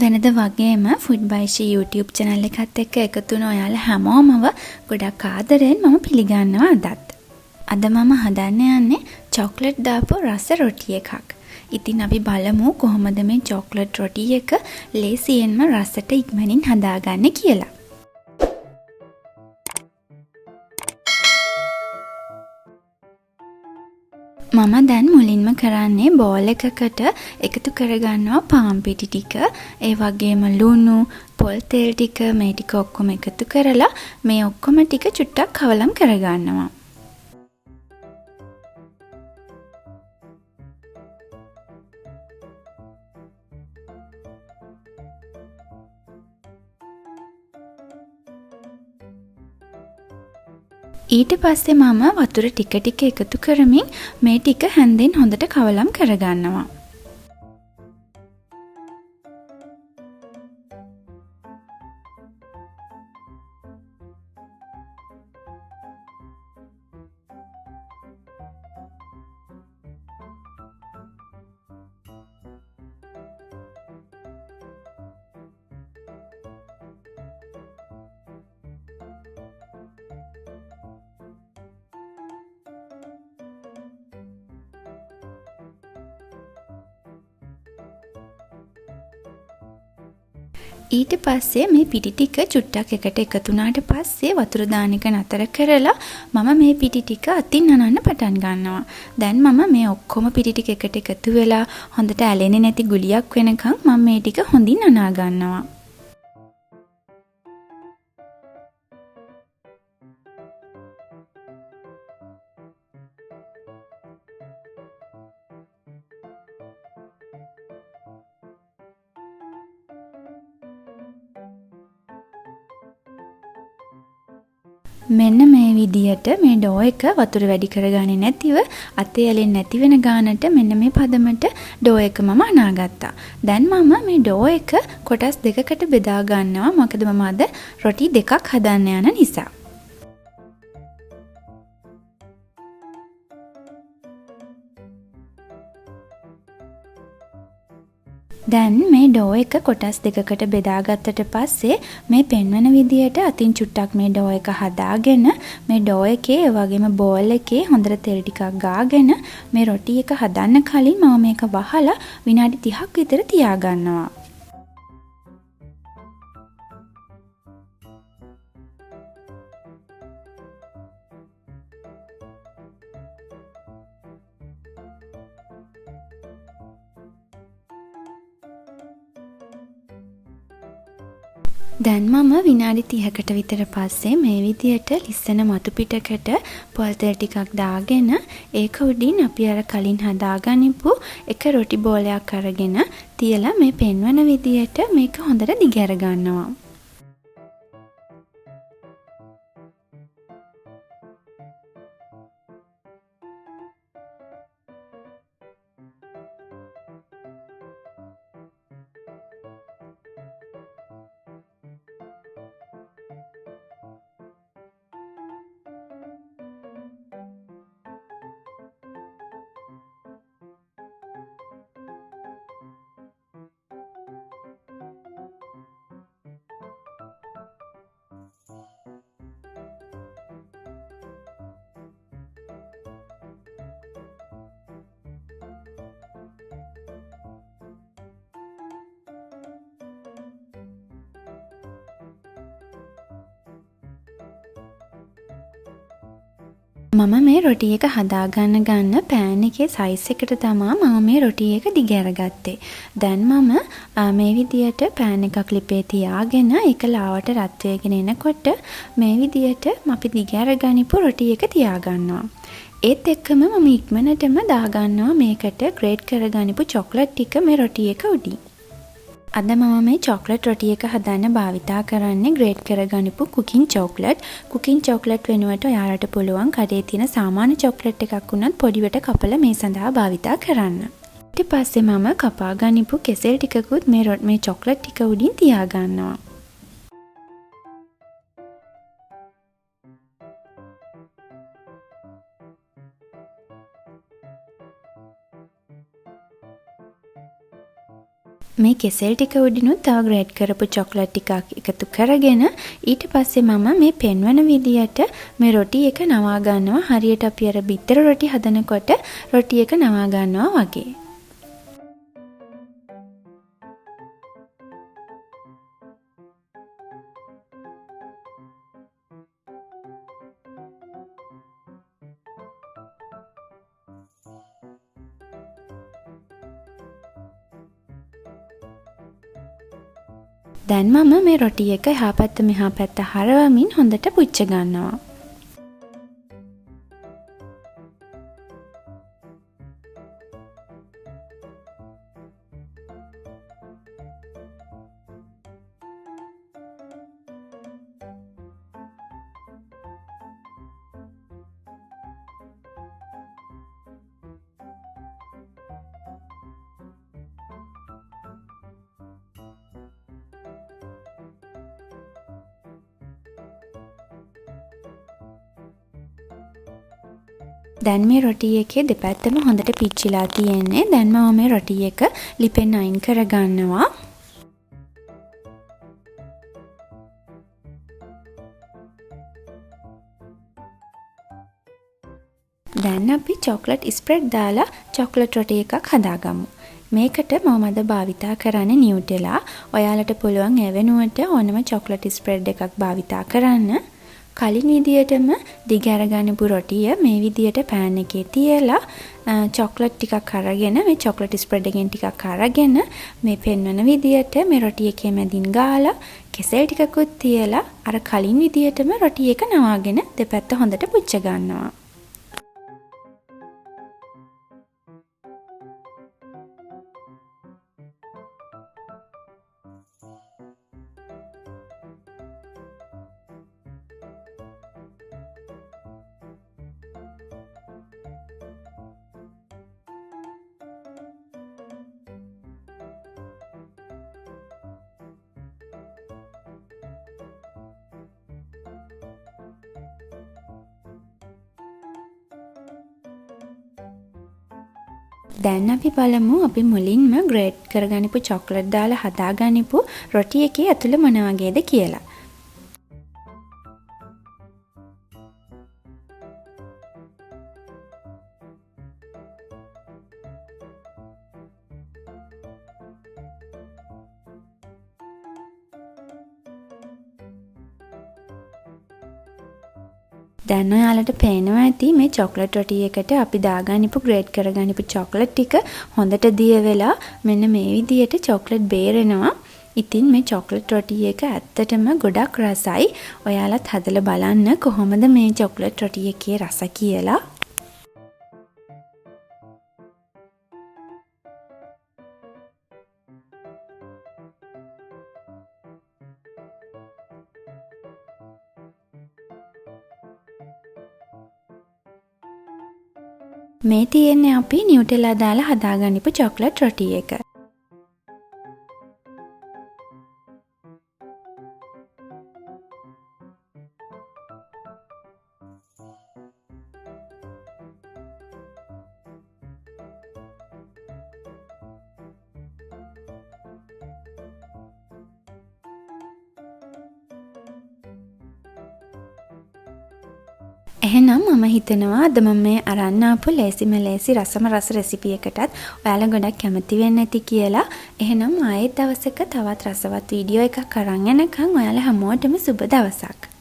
වෙනද වගේම food බයිෂි YouTube channel එකත් එක්ක එකතු වුණ ඔයාලා හැමෝමව ගොඩක් ආදරෙන් මම පිළිගන්නවා අදත්. අද මම හදන්න යන්නේ චොක්ලට් දාපු රස රොටි එකක්. ඉතින් අපි බලමු කොහොමද මේ චොක්ලට් රොටි එක ලේසියෙන්ම රසට ඉක්මනින් හදාගන්නේ කියලා. මම දැන් මුලින්ම කරන්නේ බෝල් එකකට එකතු කරගන්නවා පාන් පිටි ටික, ඒ වගේම ලුණු, පොල් තෙල් ටික මේ ටික ඔක්කොම එකතු කරලා මේ ඔක්කොම ටික චුට්ටක් කවලම් කරගන්නවා. ඊට පස්සේ මම වතුර ටික ටික එකතු කරමින් මේ ටික හැන්දෙන් හොඳට කවලම් කරගන්නවා. ඊට පස්සේ මේ පිටි ටික චුට්ටක් එකට එකතු වුණාට පස්සේ වතුර දාන එක නතර කරලා මම මේ පිටි ටික අතින් අනන්න පටන් ගන්නවා. දැන් මම මේ ඔක්කොම පිටි ටික එකට එකතු වෙලා හොඳට ඇලෙන්නේ නැති ගුලියක් වෙනකන් මම මේ ටික හොඳින් අනා ගන්නවා. මෙන්න මේ විදියට මේ ඩෝ එක වතුර වැඩි කරගන්නේ නැතිව අතේ ඇලෙන්නේ නැති වෙන ගානට මෙන්න මේ පදමට ඩෝ එක මම අනාගත්තා. දැන් මම මේ ඩෝ එක කොටස් දෙකකට බෙදා ගන්නවා. මොකද මම අද රොටි දෙකක් හදන්න යන නිසා. දැන් මේ ඩෝ එක කොටස් දෙකකට බෙදාගත්තට පස්සේ මේ පෙන්වන විදියට අතින් චුට්ටක් මේ ඩෝ එක හදාගෙන මේ ඩෝ එකේ ඒ වගේම බෝල් එකේ හොඳට තෙල් ටිකක් ගාගෙන මේ රොටි එක හදන්න කලින් මම මේක වහලා විනාඩි 30ක් විතර තියාගන්නවා. දැන් මම විනාඩි 30කට විතර පස්සේ මේ විදියට ලිස්සන මතු පිටකට පොල් තෙල් ටිකක් දාගෙන ඒක උඩින් අපි අර කලින් හදාගනිපු එක රොටි බෝලයක් අරගෙන තියලා මේ පෙන්වන විදියට මේක හොඳට දිගහැර ගන්නවා. මම මේ රොටි එක හදාගන්න පෑන් එකේ සයිස් එකට තමා මම මේ රොටි එක දිගහැරගත්තේ. දැන් මම මේ විදියට පෑන් එකක් ලිපේ තියාගෙන ඒක ලාවට රත් වෙගෙන එනකොට මේ විදියට අපි දිගහැරගනිපු රොටි එක තියාගන්නවා. ඒත් එක්කම මම ඉක්මනටම දාගන්නවා මේකට ග්‍රේට් කරගනිපු චොක්ලට් ටික මේ රොටි එක උඩින්. අද මම මේ චොක්ලට් රොටි එක හදන්න භාවිතා කරන්නේ great කරගනිපු cooking chocolate. Cooking chocolate වෙනුවට ඔයාලට පුළුවන් කඩේ තියෙන සාමාන්‍ය චොක්ලට් එකක් වුණත් පොඩිවට කපලා මේ සඳහා භාවිතා කරන්න. ඊට පස්සේ මම කපා ගනිපු කෙසෙල් ටිකකුත් මේ චොක්ලට් ටික උඩින් තියා ගන්නවා. මේ කෙසෙල් ටික උඩිනුත් තව ග්‍රේට් කරපු චොක්ලට් ටිකක් එකතු කරගෙන ඊට පස්සේ මම මේ පෙන්වන විදියට මේ රොටි එක නවා ගන්නවා. හරියට අපි අර බිත්තර රොටි හදනකොට රොටි එක නවා ගන්නවා වගේ. දැන් මම මේ රොටි එක එහා පැත්ත මෙහා පැත්ත හරවමින් හොඳට පුච්ච ගන්නවා. දැන් මේ රොටි එකේ දෙපැත්තම හොඳට පිච්චිලා තියෙන්නේ. දැන් මම මේ රොටි එක ලිපෙන් අයින් කරගන්නවා. දැන් අපි චොක්ලට් ස්ප්‍රෙඩ් දාලා චොක්ලට් රොටි එකක් හදාගමු. මේකට මම අද භාවිතා කරන්නේ නිව්ටෙලා. ඔයාලට පුළුවන් ඒ වෙනුවට ඕනම චොක්ලට් ස්ප්‍රෙඩ් එකක් භාවිතා කරන්න. කලින් විදියටම දිග අරගන්නපු රොටිය මේ විදියට පෑන් එකේ තියලා චොක්ලට් ටිකක් අරගෙන මේ චොක්ලට් ස්ප්‍රෙඩ් එකෙන් ටිකක් අරගෙන මේ පෙන්වන විදියට මේ රොටි එකේ මැදින් ගාලා කෙසෙල් ටිකකුත් තියලා අර කලින් විදියටම රොටි එක නවාගෙන දෙපැත්ත හොඳට පුච්ච ගන්නවා. දැන් අපි බලමු අපි මුලින්ම ග්‍රේට් කරගනිපු චොක්ලට් දාලා හදාගනිපු රොටි එකේ ඇතුළ මොන වගේද කියලා. දැන් ඔයාලට පේනවා ඇති මේ චොක්ලට් රොටි එකට අපි දාගනිපු ග්‍රේට් කරගනිපු චොක්ලට් ටික හොඳට දිය වෙලා මෙන්න මේ විදියට චොක්ලට් බේරෙනවා. ඉතින් මේ චොක්ලට් රොටි එක ඇත්තටම ගොඩක් රසයි. ඔයාලත් හදලා බලන්න කොහොමද මේ චොක්ලට් රොටි එකේ රස කියලා. මේ තියෙන්නේ අපි නිව්ටෙලා දාලා හදාගනිපු චොක්ලට් රොටි එක. එහෙනම් මම හිතනවා අද මම මේ අරන් ආපු ලේසිම ලේසි රසම රස රෙසිපි එකටත් ඔයාලා ගොඩක් කැමති වෙන්න ඇති කියලා. එහෙනම් ආයෙත් දවසක තවත් රසවත් වීඩියෝ එකක් අරන් එනකන් ඔයාලා හැමෝටම සුබ දවසක්.